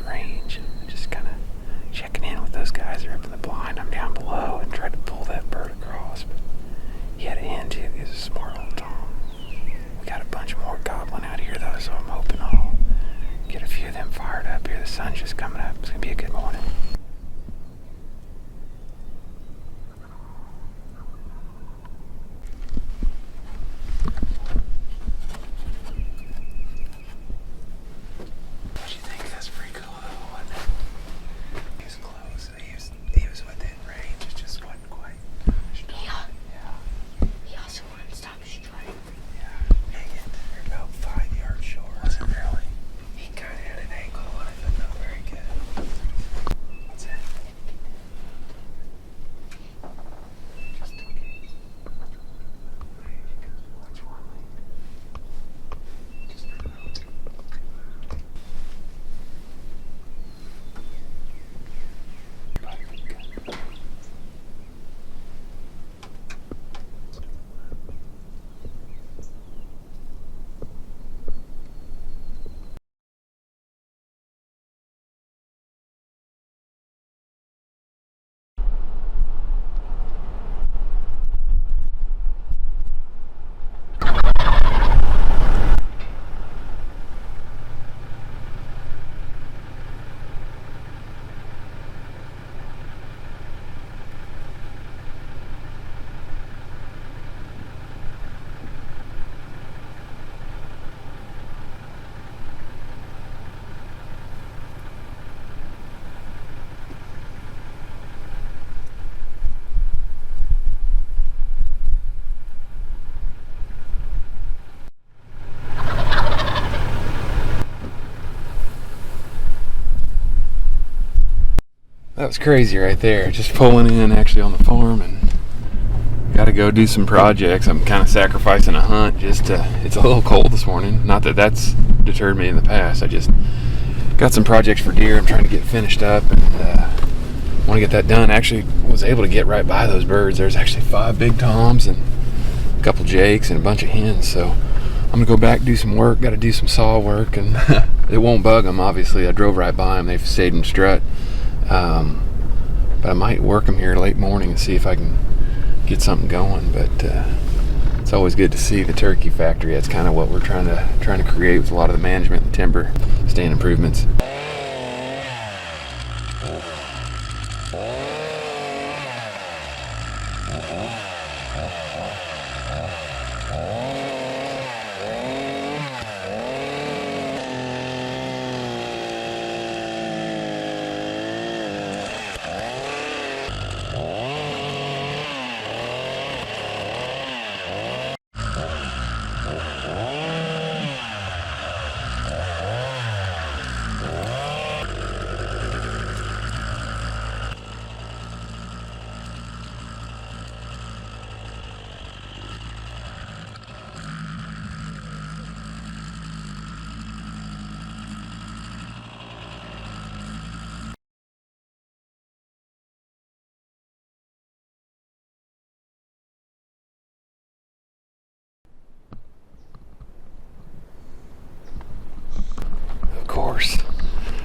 this range. Just kind of checking in with those guys that are up in the blind. I'm down below and tried to pull that bird across, but he had a hen too. He was a smart little tom. We got a bunch more gobbling out here though, so I'm hoping I'll get a few of them fired up here. The sun's just coming up. It's gonna be a good morning. That was crazy right there. Just pulling in actually on the farm and got to go do some projects. I'm kind of sacrificing a hunt just to, it's a little cold this morning. Not that that's deterred me in the past. I just got some projects for deer I'm trying to get finished up and want to get that done. Actually was able to get right by those birds. There's actually 5 big toms and a couple jakes and a bunch of hens. So I'm going to go back, do some work. Got to do some saw work and it won't bug them obviously. I drove right by them. They've stayed in strut. But I might work them here late morning and see if I can get something going. But it's always good to see the turkey factory. That's kind of what we're trying to create with a lot of the management, the timber, stand improvements.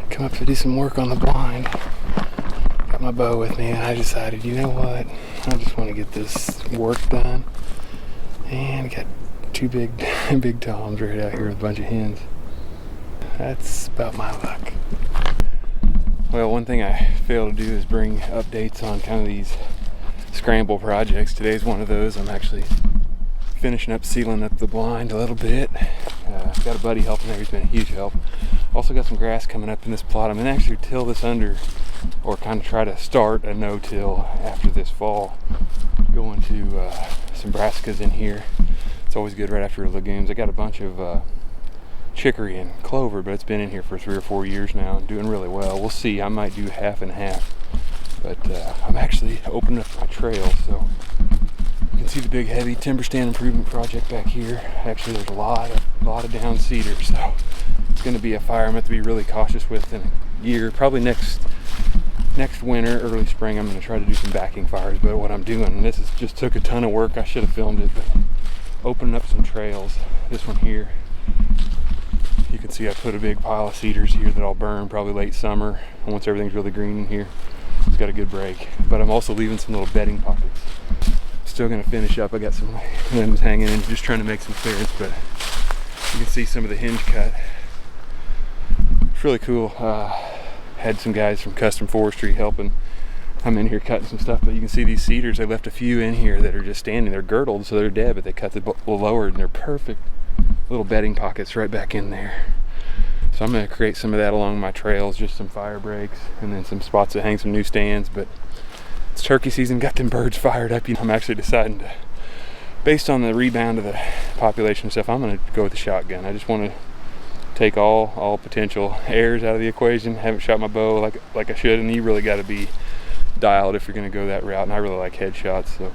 Come up to do some work on the blind. Got my bow with me and I decided, you know what, I just want to get this work done. And got 2 big toms right out here with a bunch of hens. That's about my luck. Well, one thing I failed to do is bring updates on kind of these scramble projects. Today's one of those. I'm actually finishing up sealing up the blind a little bit. Got a buddy helping there. He's been a huge help. Also got some grass coming up in this plot. I'm gonna actually till this under, or kind of try to start a no-till after this fall. Going to some brassicas in here. It's always good right after legumes. I got a bunch of chicory and clover, but it's been in here for 3 or 4 years now and doing really well. We'll see. I might do half and half, but I'm actually opening up my trail, so you can see the big heavy timber stand improvement project back here. Actually, there's a lot of down cedar, so it's going to be a fire I'm going to be really cautious with in a year. Probably next winter, early spring, I'm going to try to do some backing fires. But what I'm doing, and this just took a ton of work. I should have filmed it, but opening up some trails. This one here, you can can see I put a big pile of cedars here that I'll burn probably late summer once everything's really green in here. It's got a good break, but I'm also leaving some little bedding pockets. Still gonna finish up. I got some limbs hanging in, just trying to make some clearance, but you can see some of the hinge cut. It's really cool. Had some guys from Custom Forestry helping. I'm in here cutting some stuff, but you can see these cedars. They left a few in here that are just standing. They're girdled, so they're dead, but they cut the lower, and they're perfect little bedding pockets right back in there. So I'm going to create some of that along my trails, just some fire breaks, and then some spots to hang some new stands. But it's turkey season, got them birds fired up. I'm actually deciding to, based on the rebound of the population and stuff, I'm going to go with the shotgun. I just want to take all potential errors out of the equation. Haven't shot my bow like I should, and you really got to be dialed if you're going to go that route, and I really like headshots. So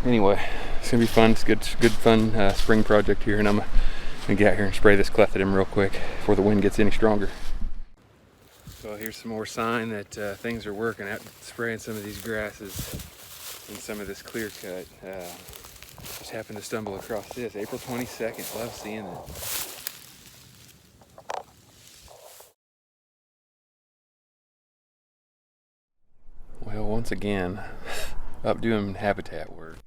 anyway, it's gonna be fun. It's good fun spring project here, and I'm gonna get out here and spray this clethodim real quick before the wind gets any stronger. So here's some more sign that things are working. Out spraying some of these grasses and some of this clear cut. Just happened to stumble across this April 22nd. Love seeing that. Well, once again, up doing habitat work.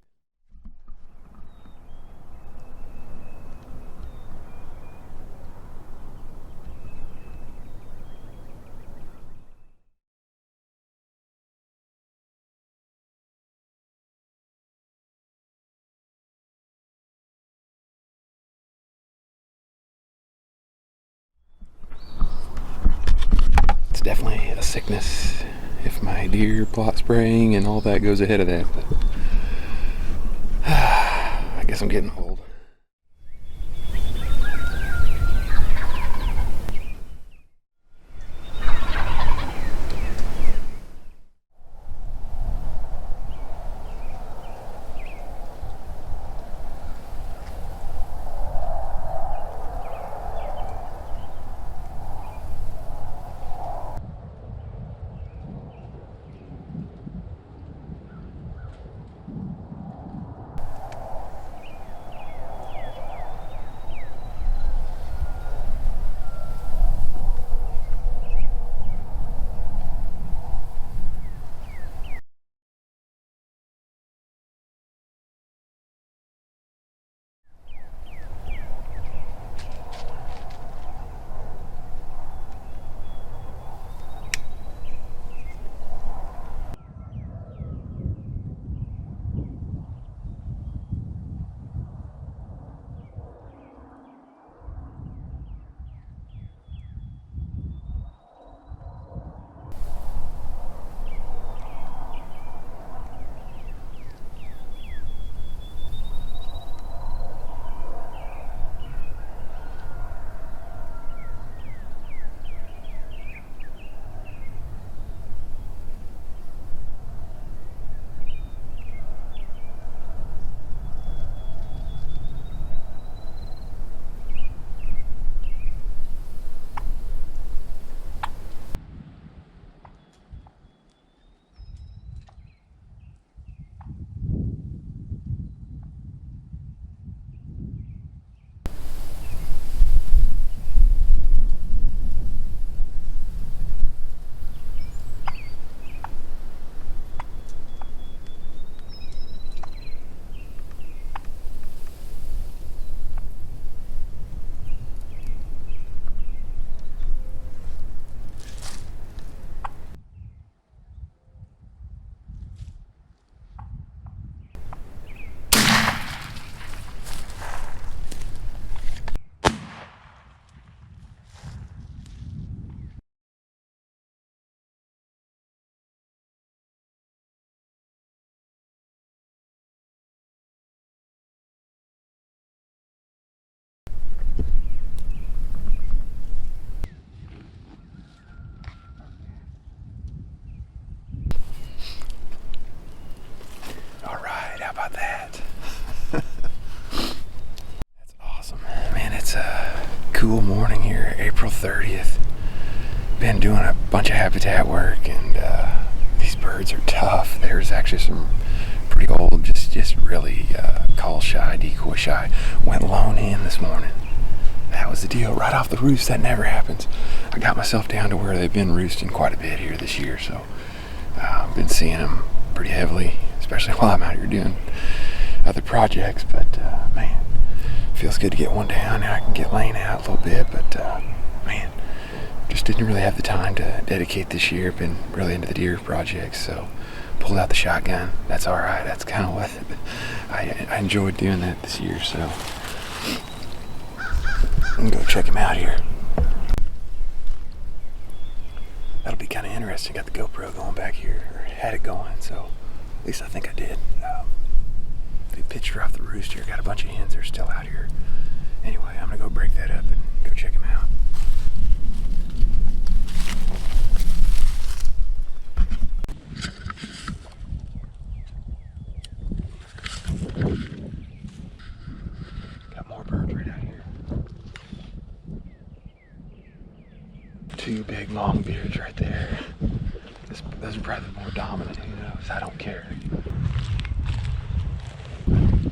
It's definitely a sickness if my deer plot spraying and all that goes ahead of that, but I guess I'm getting old. Cool morning here, April 30th. Been doing a bunch of habitat work, and these birds are tough. There's actually some pretty old, just really call shy, decoy shy. Went lone in this morning. that was the deal. Right off the roost, that never happens. I got myself down to where they've been roosting quite a bit here this year, so I've been seeing them pretty heavily, especially while I'm out here doing other projects. But man, feels good to get one down, and I can get laying out a little bit. But man, just didn't really have the time to dedicate this year. Been really into the deer projects, so pulled out the shotgun. That's all right. That's kind of what I enjoyed doing that this year. So I'm gonna go check him out here. That'll be kind of interesting. Got the GoPro going back here, or had it going, so at least I think I did. Big picture off the roost here. Got a bunch of hens that are still out here. Anyway, I'm gonna go break that up and go check him out. Got more birds right out here. Two big long beards right there. Those are probably the more dominant, who knows? I don't care.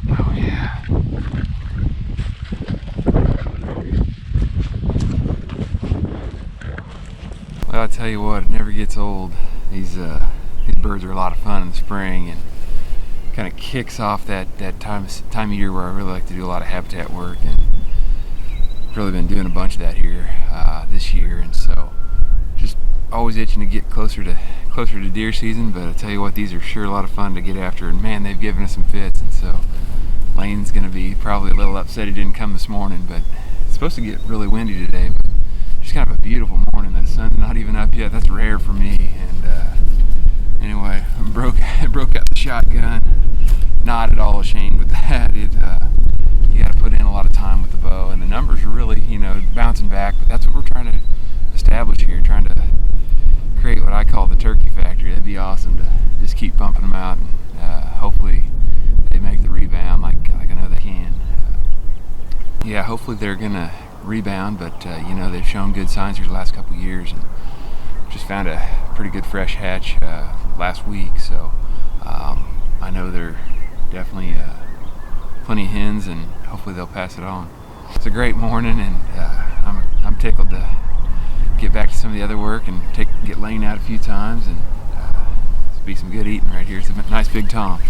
Oh yeah. Well, I tell you what, it never gets old. These birds are a lot of fun in the spring, and kind of kicks off that time of year where I really like to do a lot of habitat work, and I've really been doing a bunch of that here this year, and so just always itching to get closer to deer season. But I tell you what, these are sure a lot of fun to get after, and man, they've given us some fits. And so Lane's gonna be probably a little upset he didn't come this morning, but it's supposed to get really windy today. But just kind of a beautiful morning. The sun's not even up yet. That's rare for me. And anyway, I broke out the shotgun. Not at all ashamed with that. You got to put in a lot of time with the bow, and the numbers are really, bouncing back. But that's what we're trying to establish here, trying to create what I call the turkey factory. That'd be awesome to just keep pumping them out, and hopefully they make the rebound like I know they can. Yeah, hopefully they're gonna rebound, but they've shown good signs here the last couple of years, and just found a pretty good fresh hatch last week. So I know they're definitely plenty of hens, and hopefully they'll pass it on. It's a great morning, and I'm tickled to get back to some of the other work and get Lane out a few times, and be some good eating right here. It's a nice big tom.